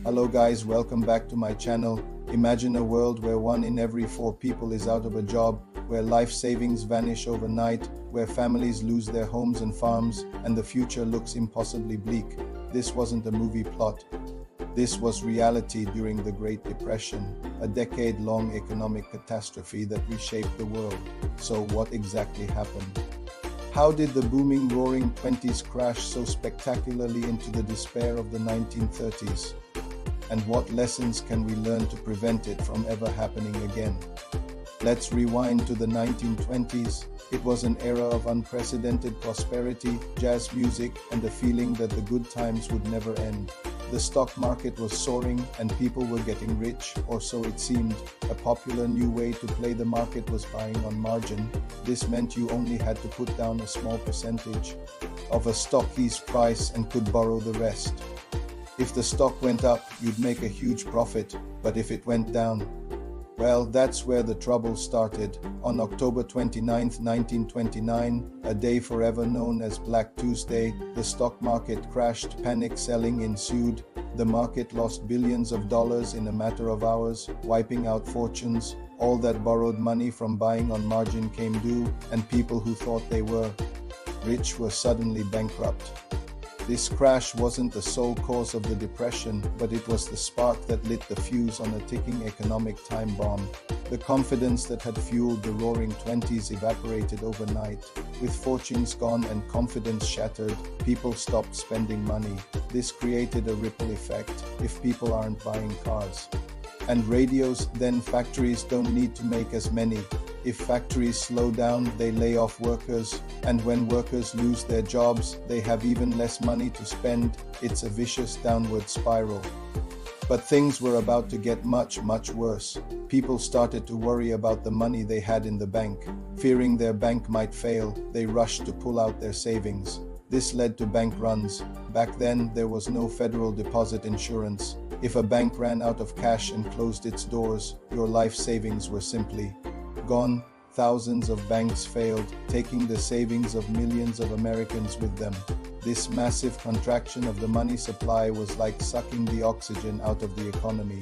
Hello guys, welcome back to my channel. Imagine a world where 1 in every 4 people is out of a job, where life savings vanish overnight, where families lose their homes and farms, and the future looks impossibly bleak. This wasn't a movie plot. This was reality during the Great Depression, a decade-long economic catastrophe that reshaped the world. So what exactly happened? How did the booming Roaring '20s crash so spectacularly into the despair of the 1930s? And what lessons can we learn to prevent it from ever happening again? Let's rewind to the 1920s. It was an era of unprecedented prosperity, jazz music, and the feeling that the good times would never end. The stock market was soaring and people were getting rich, or so it seemed. A popular new way to play the market was buying on margin. This meant you only had to put down a small percentage of a stock's price and could borrow the rest. If the stock went up, you'd make a huge profit, but if it went down, well, that's where the trouble started. On October 29, 1929, a day forever known as Black Tuesday, the stock market crashed. Panic selling ensued. The market lost billions of dollars in a matter of hours, wiping out fortunes. All that borrowed money from buying on margin came due, and people who thought they were rich were suddenly bankrupt. This crash wasn't the sole cause of the depression, but it was the spark that lit the fuse on a ticking economic time bomb. The confidence that had fueled the Roaring '20s evaporated overnight. With fortunes gone and confidence shattered, people stopped spending money. This created a ripple effect. If people aren't buying cars and radios, then factories don't need to make as many. If factories slow down, they lay off workers, and when workers lose their jobs, they have even less money to spend. It's a vicious downward spiral. But things were about to get much worse. People started to worry about the money they had in the bank. Fearing their bank might fail, they rushed to pull out their savings. This led to bank runs. Back then, there was no federal deposit insurance. If a bank ran out of cash and closed its doors, your life savings were simply gone. Thousands of banks failed, taking the savings of millions of Americans with them. This massive contraction of the money supply was like sucking the oxygen out of the economy.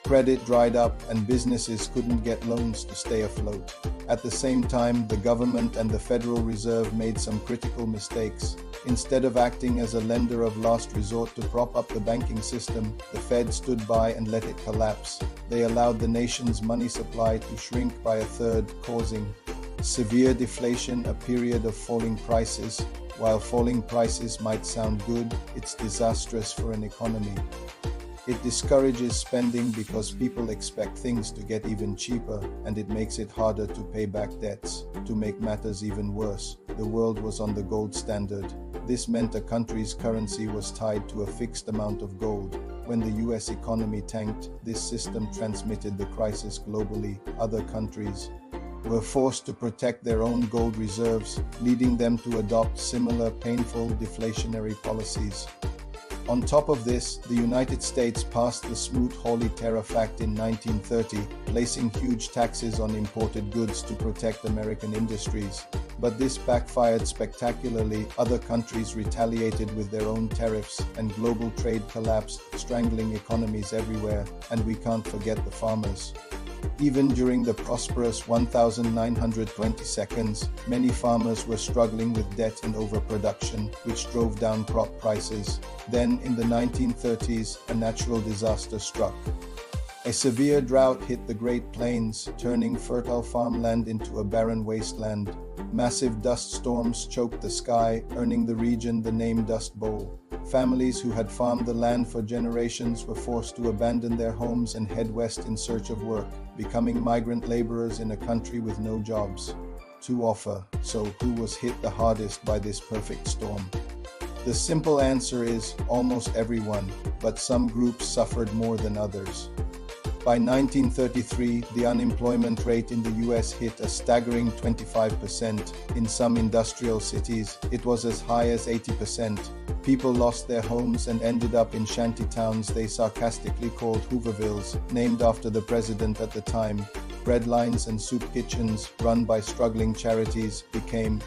Credit dried up and businesses couldn't get loans to stay afloat. At the same time, the government and the Federal Reserve made some critical mistakes. Instead of acting as a lender of last resort to prop up the banking system, the Fed stood by and let it collapse. They allowed the nation's money supply to shrink by a third, causing severe deflation, a period of falling prices. While falling prices might sound good, it's disastrous for an economy. It discourages spending because people expect things to get even cheaper, and it makes it harder to pay back debts. To make matters even worse, the world was on the gold standard. This meant a country's currency was tied to a fixed amount of gold. When the US economy tanked, this system transmitted the crisis globally. Other countries were forced to protect their own gold reserves, leading them to adopt similar painful deflationary policies. On top of this, the United States passed the Smoot-Hawley Tariff Act in 1930, placing huge taxes on imported goods to protect American industries. But this backfired spectacularly. Other countries retaliated with their own tariffs, and global trade collapsed, strangling economies everywhere. And we can't forget the farmers. Even during the prosperous 1920s, many farmers were struggling with debt and overproduction, which drove down crop prices. Then, in the 1930s, a natural disaster struck. A severe drought hit the Great Plains, turning fertile farmland into a barren wasteland. Massive dust storms choked the sky, earning the region the name Dust Bowl. Families who had farmed the land for generations were forced to abandon their homes and head west in search of work, becoming migrant laborers in a country with no jobs to offer. So, who was hit the hardest by this perfect storm? The simple answer is almost everyone, but some groups suffered more than others. By 1933, the unemployment rate in the US hit a staggering 25%. In some industrial cities, it was as high as 80%. People lost their homes and ended up in shanty towns they sarcastically called Hoovervilles, named after the president at the time. Bread lines and soup kitchens, run by struggling charities, became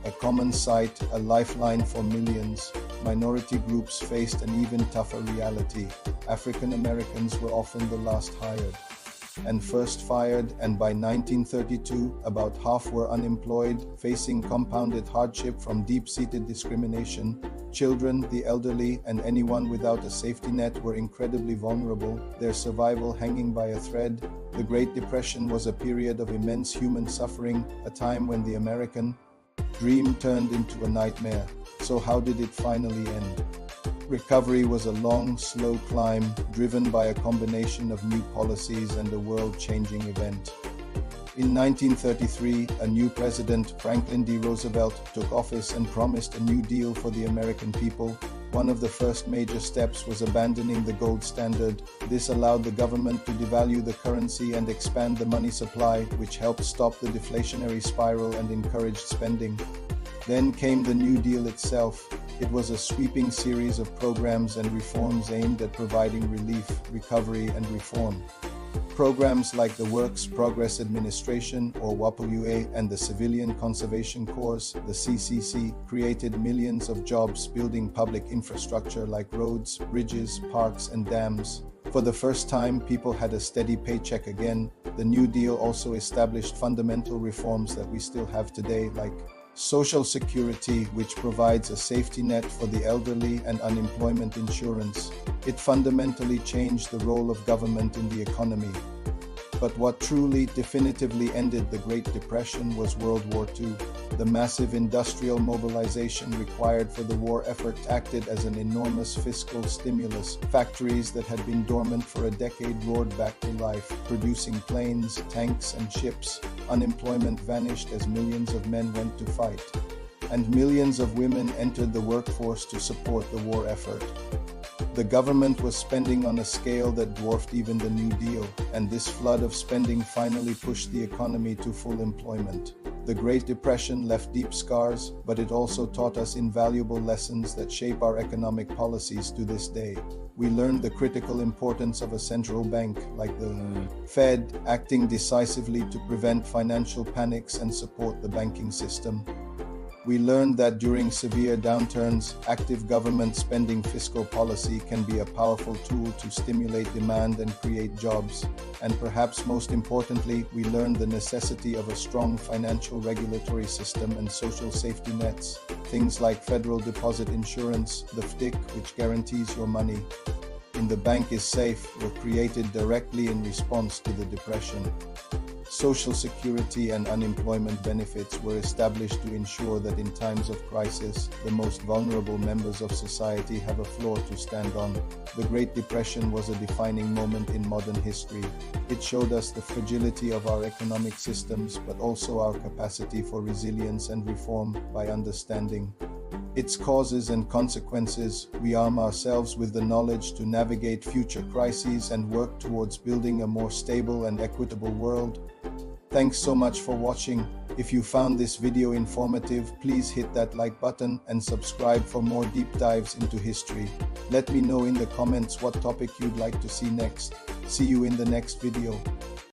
a common sight, a lifeline for millions. minority groups faced an even tougher reality. African Americans were often the last hired and first fired, and by 1932, about half were unemployed, facing compounded hardship from deep-seated discrimination. Children, the elderly, and anyone without a safety net were incredibly vulnerable, their survival hanging by a thread. The Great Depression was a period of immense human suffering, a time when the American dream turned into a nightmare. So how did it finally end? Recovery was a long, slow climb, driven by a combination of new policies and a world-changing event. In 1933, a new president, Franklin D. Roosevelt, took office and promised a new deal for the American people. One of the first major steps was abandoning the gold standard. This allowed the government to devalue the currency and expand the money supply, which helped stop the deflationary spiral and encouraged spending. Then came the New Deal itself. It was a sweeping series of programs and reforms aimed at providing relief, recovery, and reform. Programs like the Works Progress Administration, or WPA, and the Civilian Conservation Corps, the CCC, created millions of jobs building public infrastructure like roads, bridges, parks, and dams. For the first time, people had a steady paycheck again. The New Deal also established fundamental reforms that we still have today, like Social Security, which provides a safety net for the elderly, and unemployment insurance. It fundamentally changed the role of government in the economy. But what truly, definitively ended the Great Depression was World War II. The massive industrial mobilization required for the war effort acted as an enormous fiscal stimulus. Factories that had been dormant for a decade roared back to life, producing planes, tanks, and ships. Unemployment vanished as millions of men went to fight, and millions of women entered the workforce to support the war effort. The government was spending on a scale that dwarfed even the New Deal, and this flood of spending finally pushed the economy to full employment. The Great Depression left deep scars, but it also taught us invaluable lessons that shape our economic policies to this day. We learned the critical importance of a central bank, like the Fed, acting decisively to prevent financial panics and support the banking system. We learned that during severe downturns, active government spending fiscal policy can be a powerful tool to stimulate demand and create jobs. And perhaps most importantly, we learned the necessity of a strong financial regulatory system and social safety nets. Things like federal deposit insurance, the FDIC, which guarantees your money in the bank is safe, were created directly in response to the Depression. Social Security and unemployment benefits were established to ensure that in times of crisis, the most vulnerable members of society have a floor to stand on. The Great Depression was a defining moment in modern history. It showed us the fragility of our economic systems, but also our capacity for resilience and reform. By understanding its causes and consequences, we arm ourselves with the knowledge to navigate future crises and work towards building a more stable and equitable world. Thanks so much for watching. If you found this video informative, please hit that like button and subscribe for more deep dives into history. Let me know in the comments what topic you'd like to see next. See you in the next video.